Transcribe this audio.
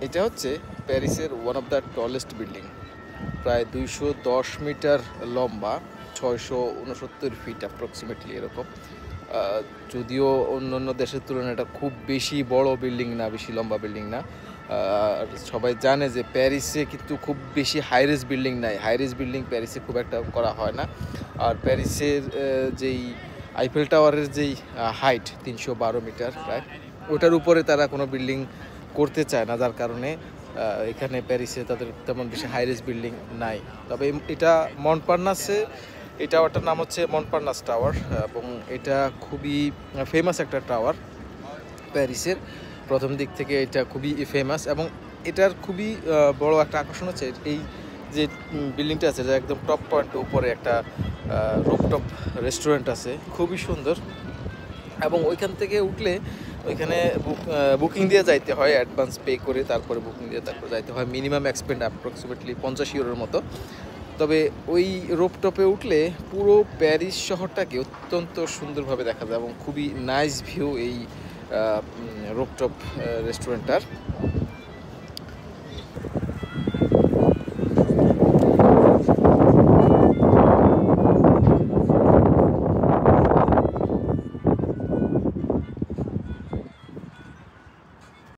এটা হচ্ছে প্যারিসের one of the tallest building, প্রায় 210 মিটার লম্বা, 669 ফিট অ্যাপ্রক্সিমেটলি এরকম। যদিও অন্য অন্য দেশের তুলনায় এটা খুব বেশি বড় বিল্ডিং না, বেশি লম্বা বিল্ডিং না। আর সবাই জানে যে প্যারিসে কিন্তু খুব বেশি হাইরেজ বিল্ডিং নাই, হাইরেজ বিল্ডিং প্যারিসে খুব একটা করা হয় না। আর প্যারিসের যেই আইফেল টাওয়ারের যেই হাইট 312 মিটার প্রায়, ওটার উপরে তারা কোনো বিল্ডিং করতে চায় না, যার কারণে এখানে প্যারিসে তাদের তেমন বেশি হাইরেজ বিল্ডিং নাই। তবে এটা মন্টপার্নাসে, এই টাওয়ারটার নাম হচ্ছে মন্টপার্নাস টাওয়ার, এবং এটা খুবই ফেমাস একটা টাওয়ার প্যারিসের। প্রথম দিক থেকে এটা খুবই ফেমাস, এবং এটার খুবই বড় একটা আকর্ষণ হচ্ছে এই যে বিল্ডিংটা আছে, এটা একদম টপ পয়েন্ট উপরে একটা রুফটপ রেস্টুরেন্ট আছে, খুবই সুন্দর। এবং ওইখান থেকে উঠলে ওইখানে বুকিং দিয়ে যাইতে হয়, অ্যাডভান্স পে করে তারপরে বুকিং দিয়ে তারপরে যাইতে হয়। মিনিমাম এক্সপেন্ড অ্যাপ্রক্সিমেটলি 50 ইউরোর মতো। তবে ওই রুফটপে উঠলে পুরো প্যারিস শহরটাকে অত্যন্ত সুন্দরভাবে দেখা যায়, এবং খুবই নাইস ভিউ এই রুফটপ রেস্টুরেন্টটার।